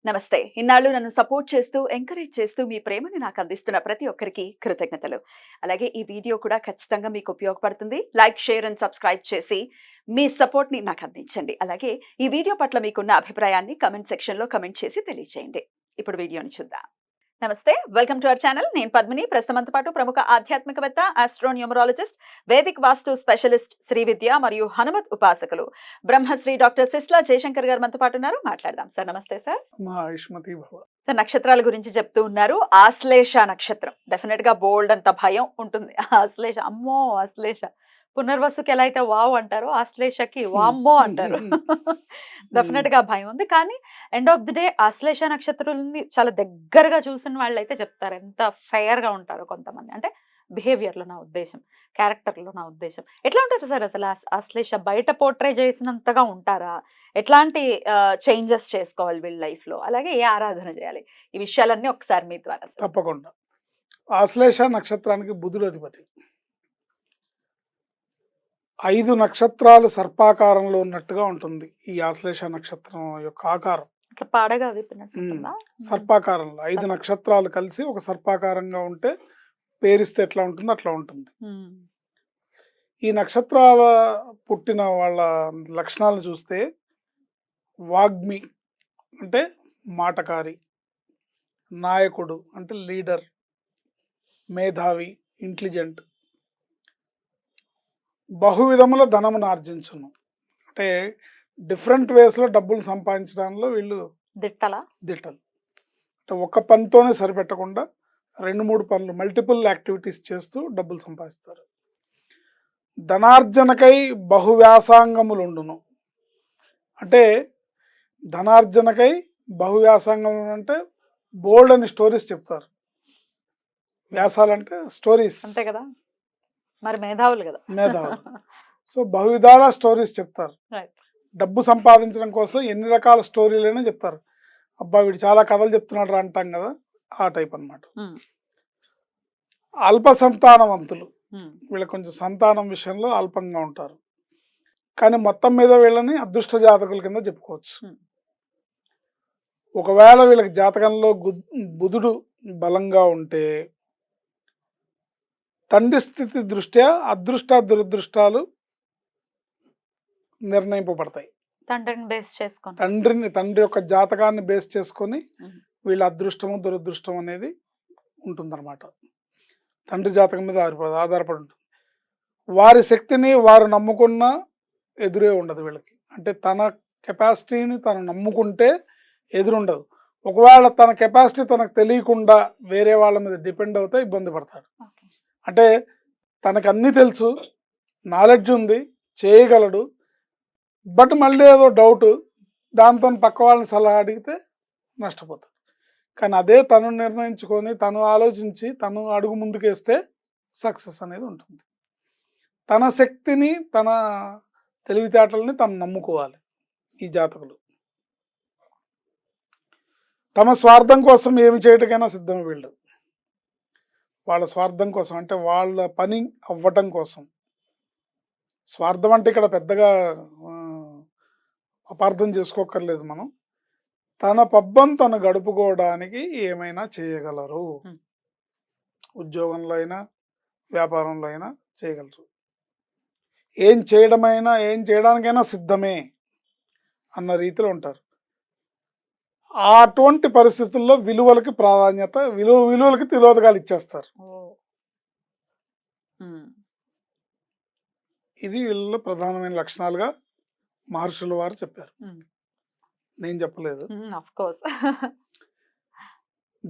నమస్తే. ఇన్నాళ్ళు నన్ను సపోర్ట్ చేస్తూ, ఎంకరేజ్ చేస్తూ మీ ప్రేమని నాకు అందిస్తున్న ప్రతి ఒక్కరికి కృతజ్ఞతలు. అలాగే ఈ వీడియో కూడా ఖచ్చితంగా మీకు ఉపయోగపడుతుంది. లైక్, షేర్ అండ్ సబ్స్క్రైబ్ చేసి మీ సపోర్ట్‌ని నాకు అందించండి. అలాగే ఈ వీడియో పట్ల మీకున్న అభిప్రాయాన్ని కామెంట్ సెక్షన్‌లో కామెంట్ చేసి తెలియజేయండి. ఇప్పుడు వీడియోని చూద్దాం. నమస్తే. Welcome to our channel. నేను పద్మిని. ప్రస్తుతంతో పాటు ప్రముఖ ఆధ్యాత్మికవేత్త, ఆస్ట్రోన్యూమరాలజిస్ట్, వేదిక్ వాస్తు స్పెషలిస్ట్, శ్రీ విద్య మరియు హనుమత్ ఉపాసకులు బ్రహ్మశ్రీ డాక్టర్ సిస్లా జయశంకర్ గారు మనతో పాటు ఉన్నారు. మాట్లాడదాం. సార్ నమస్తే సార్. ఆయుష్మతి భవ. సార్ నక్షత్రాల గురించి చెప్తూ ఉన్నారు. ఆశ్లేష నక్షత్రం డెఫినెట్ గా బోల్డ్ అంత భయం ఉంటుంది. ఆశ్లేష అమ్మో ఆశ్లేష. పునర్వసుకి ఎలా అయితే వావ్ అంటారో ఆశ్లేషకి వామ్మో అంటారు. డెఫినెట్ గా భయం ఉంది. కానీ end of the day Ashlesha నక్షత్రాలని చాలా దగ్గరగా చూసిన వాళ్ళు అయితే చెప్తారు ఎంత ఫెయిర్ గా ఉంటారు కొంతమంది. అంటే బిహేవియర్ లో నా ఉద్దేశం, క్యారెక్టర్ లో నా ఉద్దేశం. ఎట్లా ఉంటారు సార్ అసలు ఆశ్లేష? బయట పోర్ట్రే చేసినంతగా ఉంటారా? ఎట్లాంటి చేంజెస్ చేసుకోవాలి వీళ్ళ లైఫ్ లో? అలాగే ఏ ఆరాధన చేయాలి? ఈ విషయాలన్నీ ఒకసారి మీ ద్వారా సార్. తప్పకుండా. ఆశ్లేష నక్షత్రానికి బుధుడు అధిపతి. 5 నక్షత్రాలు సర్పాకారంలో ఉన్నట్టుగా ఉంటుంది ఈ ఆశ్లేష నక్షత్రం యొక్క ఆకారం. అట్లా పాడగా విప్పినట్టుంటుందా? సర్పాకారంలో 5 నక్షత్రాలు కలిసి ఒక సర్పాకారంగా ఉంటే పేరిస్తే ఎట్లా ఉంటుందో అట్లా ఉంటుంది. ఈ నక్షత్రాల పుట్టిన వాళ్ళ లక్షణాలు చూస్తే వాగ్మి అంటే మాటకారి, నాయకుడు అంటే లీడర్, మేధావి, ఇంటెలిజెంట్, బహువిధముల ధనమును ఆర్జించును. అంటే డిఫరెంట్ వేస్లో డబ్బులు సంపాదించడంలో వీళ్ళు దిట్టలు. అంటే ఒక్క పనితోనే సరిపెట్టకుండా 2-3 పనులు, మల్టిపుల్ యాక్టివిటీస్ చేస్తూ డబ్బులు సంపాదిస్తారు. ధనార్జనకై బహువ్యాసాంగములు ఉండును. అంటే ధనార్జనకై బహువ్యాసాంగములు అంటే బోల్డ్ అని స్టోరీస్ చెప్తారు. వ్యాసాలంటే స్టోరీస్ అంతే కదా, మరి మేధావులు కదా. మేధావులు. సో బహువిధాల స్టోరీస్ చెప్తారు. డబ్బు సంపాదించడం కోసం ఎన్ని రకాల స్టోరీలైనా చెప్తారు. అబ్బా వీడు చాలా కథలు చెప్తున్నాడు అంటాం కదా, ఆ టైప్ అన్నమాట. అల్ప సంతానవంతులు, వీళ్ళకి కొంచెం సంతానం విషయంలో అల్పంగా ఉంటారు. కానీ మొత్తం మీద వీళ్ళని అదృష్ట జాతకుల కింద చెప్పుకోవచ్చు. ఒకవేళ వీళ్ళకి జాతకంలో బుధుడు బలంగా ఉంటే తండ్రి స్థితి దృష్ట్యా అదృష్ట దురదృష్టాలు నిర్ణయింపబడతాయి. తండ్రి యొక్క జాతకాన్ని బేస్ చేసుకొని వీళ్ళ అదృష్టము దురదృష్టం అనేది ఉంటుందన్నమాట. తండ్రి జాతకం మీద ఆధారపడి ఉంటుంది. వారి శక్తిని వారు నమ్ముకున్న ఎదురే ఉండదు వీళ్ళకి. అంటే తన కెపాసిటీని తను నమ్ముకుంటే ఎదురుండదు. ఒకవేళ తన కెపాసిటీ తనకు తెలియకుండా వేరే వాళ్ళ మీద డిపెండ్ అవుతే ఇబ్బంది పడతాడు. అంటే తనకు అన్నీ తెలుసు, నాలెడ్జ్ ఉంది, చేయగలడు, బట్ మళ్ళీ ఏదో డౌట్, దాంతో పక్క వాళ్ళని సలహా అడిగితే నష్టపోతాడు. కానీ అదే తను నిర్ణయించుకొని తను ఆలోచించి తను అడుగు ముందుకేస్తే సక్సెస్ అనేది ఉంటుంది. తన శక్తిని తన తెలివితేటల్ని తను నమ్ముకోవాలి ఈ జాతకులు. తమ స్వార్థం కోసం ఏమి చేయటకైనా సిద్ధం వీళ్ళు. వాళ్ళ స్వార్థం కోసం అంటే వాళ్ళ పని అవ్వటం కోసం. స్వార్థం అంటే ఇక్కడ పెద్దగా అపార్థం చేసుకోకర్లేదు మనం. తన పబ్బం తను గడుపుకోవడానికి ఏమైనా చేయగలరు. ఉద్యోగంలో అయినా వ్యాపారంలో అయినా చేయగలరు. ఏం చేయడానికైనా సిద్ధమే అన్న రీతిలో ఉంటారు. అటువంటి పరిస్థితుల్లో విలువలకి ప్రాధాన్యత, విలువలకి తిలోదకాలు ఇచ్చేస్తారు. ఇది వీళ్ళలో ప్రధానమైన లక్షణాలుగా మహర్షుల వారు చెప్పారు, నేను చెప్పలేదు.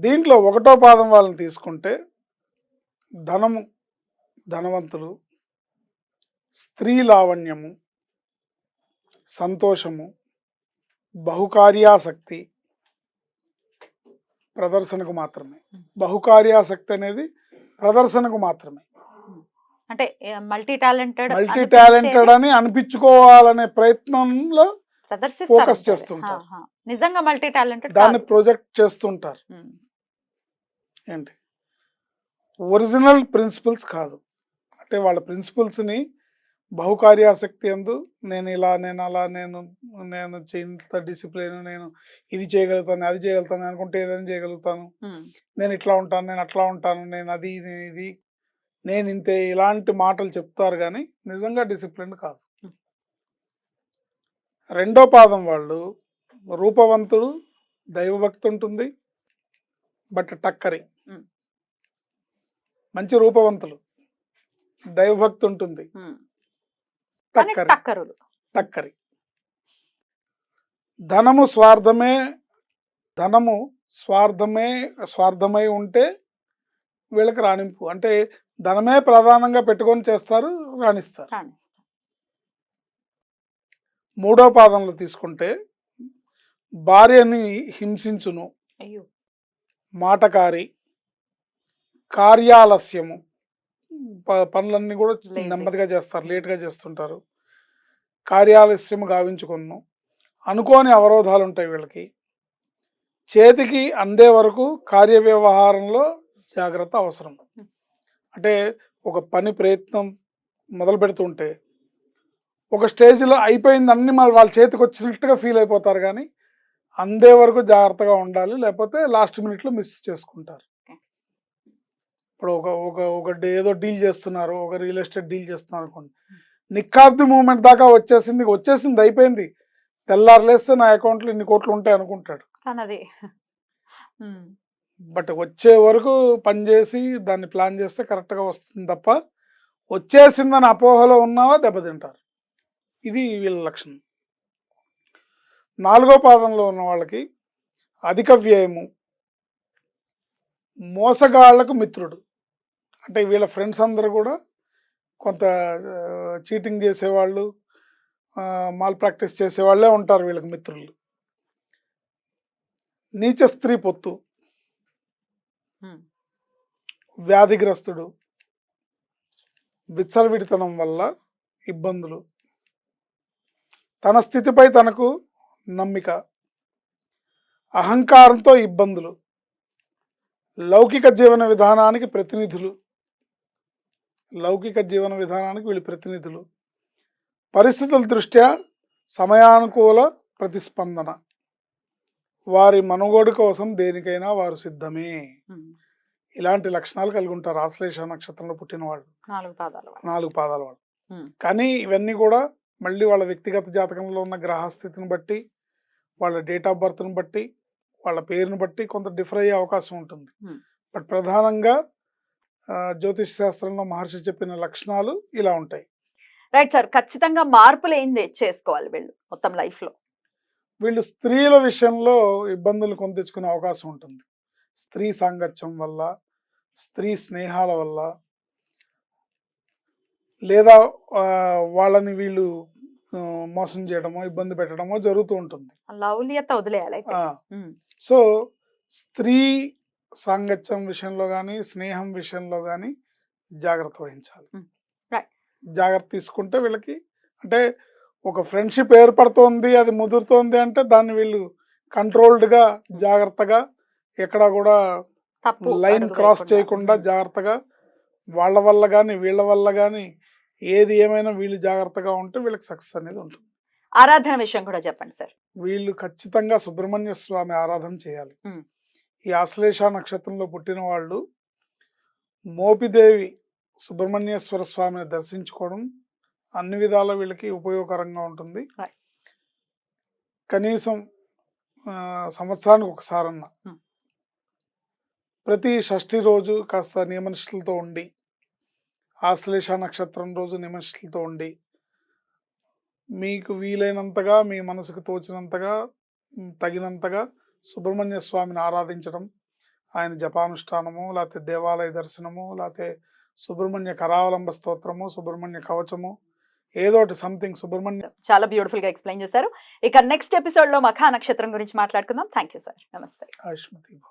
దీంట్లో 1వ పాదం వాళ్ళని తీసుకుంటే ధనవంతులు, స్త్రీ లావణ్యము, సంతోషము, బహుకార్యాసక్తి, ప్రదర్శనకు మాత్రమే. బహుకార్యాసక్తి అనేది ప్రదర్శనకు మాత్రమే. అంటే మల్టీ టాలెంటెడ్ అని అనిపించుకోవాలనే ప్రయత్నంలో ఫోకస్ చేస్తుంటారు. నిజంగా మల్టీ టాలెంటెడ్ దాన్ని ప్రొజెక్ట్ చేస్తుంటారు. ఏంటి ఒరిజినల్ ప్రిన్సిపల్స్ కాదు. అంటే వాళ్ళ ప్రిన్సిపల్స్ని బహుకార్యాసక్తి యందు నేను ఇలా నేను అలా నేను నేను ఇంత డిసిప్లిన్, నేను ఇది చేయగలుగుతాను అది చేయగలుగుతాను అనుకుంటే ఏదైనా చేయగలుగుతాను, నేను ఇట్లా ఉంటాను నేను అట్లా ఉంటాను, నేను అది ఇది నేను ఇంతే, ఇలాంటి మాటలు చెప్తారు కానీ నిజంగా డిసిప్లిన్ కాదు. రెండో పాదం వాళ్ళు రూపవంతుడు, దైవభక్తి ఉంటుంది, బట్ టక్కరి. మంచి రూపవంతులు, దైవభక్తి ఉంటుంది, టక్కరి. టక్కరి. ధనము స్వార్థమై ఉంటే వీళ్ళకి రాణింపు, అంటే ధనమే ప్రధానంగా పెట్టుకొని చేస్తారు, రాణిస్తారు. మూడో పాదంలో తీసుకుంటే భార్యని హింసించును, మాటకారి, కార్యాలస్యము, పనులన్నీ కూడా నెమ్మదిగా చేస్తారు, లేట్గా చేస్తుంటారు, కార్యాలస్యము గావించుకును, అనుకోని అవరోధాలు ఉంటాయి వీళ్ళకి, చేతికి అందే వరకు కార్యవ్యవహారంలో జాగ్రత్త అవసరం. అంటే ఒక పని ప్రయత్నం మొదలు పెడుతుంటే ఒక స్టేజ్లో అయిపోయింది అన్ని మళ్ళీ వాళ్ళ చేతికి వచ్చినట్టుగా ఫీల్ అయిపోతారు, కానీ అందే వరకు జాగ్రత్తగా ఉండాలి, లేకపోతే లాస్ట్ మినిట్లో మిస్ చేసుకుంటారు. ఇప్పుడు ఒక ఏదో డీల్ చేస్తున్నారు, ఒక రియల్ ఎస్టేట్ డీల్ చేస్తున్నారు అనుకోండి, నిక్ ఆఫ్ ది మూమెంట్ దాకా వచ్చేసింది అయిపోయింది, తెల్లారులేస్తే నా అకౌంట్లో ఇన్ని కోట్లు ఉంటాయి అనుకుంటాడు. బట్ వచ్చే వరకు పనిచేసి దాన్ని ప్లాన్ చేస్తే కరెక్ట్గా వస్తుంది తప్ప వచ్చేసిందని అపోహలో ఉన్నావా దెబ్బతింటారు. ఇది వీళ్ళ లక్షణం. నాలుగో పాదంలో ఉన్న వాళ్ళకి అధిక వ్యయము, మోసగాళ్లకు మిత్రుడు. అంటే వీళ్ళ ఫ్రెండ్స్ అందరూ కూడా కొంత చీటింగ్ చేసేవాళ్ళు, మాల్ ప్రాక్టీస్ చేసేవాళ్ళే ఉంటారు వీళ్ళకి మిత్రులు. నీచ స్త్రీ పొత్తు, వ్యాధిగ్రస్తుడు, విచ్చలవిడితనం వల్ల ఇబ్బందులు, తన స్థితిపై తనకు నమ్మిక, అహంకారంతో ఇబ్బందులు, లౌకిక జీవన విధానానికి వీళ్ళు ప్రతినిధులు, పరిస్థితుల దృష్ట్యా సమయానుకూల ప్రతిస్పందన, వారి మనుగోడు కోసం దేనికైనా వారు సిద్ధమే. ఇలాంటి లక్షణాలు కలిగి ఉంటారు ఆశ్లేష నక్షత్రంలో పుట్టిన వాళ్ళు, 4 పాదాల వాళ్ళు. కానీ ఇవన్నీ కూడా మళ్ళీ వాళ్ళ వ్యక్తిగత జాతకంలో ఉన్న గ్రహస్థితిని బట్టి, వాళ్ళ డేట్ ఆఫ్ బర్త్ని బట్టి, వాళ్ళ పేరుని బట్టి కొంత డిఫర్ అయ్యే అవకాశం ఉంటుంది. బట్ ప్రధానంగా జ్యోతిష్ శాస్త్రంలో మహర్షి చెప్పిన లక్షణాలు ఇలా ఉంటాయి. రైట్ సార్, ఖచ్చితంగా మార్పులు ఏం చేసుకోవాలి వీళ్ళు మొత్తం లైఫ్లో? వీళ్ళు స్త్రీల విషయంలో ఇబ్బందులు కొని తెచ్చుకునే అవకాశం ఉంటుంది. స్త్రీ సాంగత్యం వల్ల, స్త్రీ స్నేహాల వల్ల, లేదా వాళ్ళని వీళ్ళు మోసం చేయడమో ఇబ్బంది పెట్టడమో జరుగుతూ ఉంటుంది. లౌల్యత వదిలేయాలి. సో స్త్రీ సాంగత్యం విషయంలో కానీ స్నేహం విషయంలో కానీ జాగ్రత్త వహించాలి. జాగ్రత్త తీసుకుంటే వీళ్ళకి, అంటే ఒక ఫ్రెండ్షిప్ ఏర్పడుతోంది, అది ముదురుతోంది అంటే దాన్ని వీళ్ళు కంట్రోల్డ్గా జాగ్రత్తగా ఎక్కడా కూడా లైన్ క్రాస్ చేయకుండా జాగ్రత్తగా వాళ్ళ వల్ల కానీ వీళ్ళ వల్ల కానీ ఏది ఏమైనా వీళ్ళు జాగ్రత్తగా ఉంటే వీళ్ళకి సక్సెస్ అనేది ఉంటుంది. ఆరాధన విషయం కూడా చెప్పండి సార్. వీళ్ళు ఖచ్చితంగా సుబ్రహ్మణ్య స్వామి ఆరాధన చేయాలి. ఈ ఆశ్లేష నక్షత్రంలో పుట్టిన వాళ్ళు మోపిదేవి సుబ్రహ్మణ్యేశ్వర స్వామిని దర్శించుకోవడం అన్ని విధాల వీళ్ళకి ఉపయోగకరంగా ఉంటుంది. కనీసం సంవత్సరానికి ఒకసారన్నా ప్రతి షష్ఠి రోజు కాస్త నియమనిష్టలతో ఉండి, ఆశ్లేష నక్షత్రం రోజు నియమనిష్టలతో ఉండి, మీకు వీలైనంతగా మీ మనసుకు తోచినంతగా తగినంతగా సుబ్రహ్మణ్య స్వామిని ఆరాధించడం, ఆయన జపానుష్ఠానము, లేకపోతే దేవాలయ దర్శనము, లేకపోతే సుబ్రహ్మణ్య కరావలంబ స్తోత్రము, సుబ్రహ్మణ్య కవచము, ఏదో ఒకటి సంథింగ్ సుబ్రహ్మణ్య. చాలా బ్యూటిఫుల్ గా ఎక్స్ప్లెయిన్ చేశారు. ఇక నెక్స్ట్ ఎపిసోడ్ లో మఖా నక్షత్రం గురించి మాట్లాడుకుందాం. Thank you sir. నమస్తే. ఆయుష్మతి.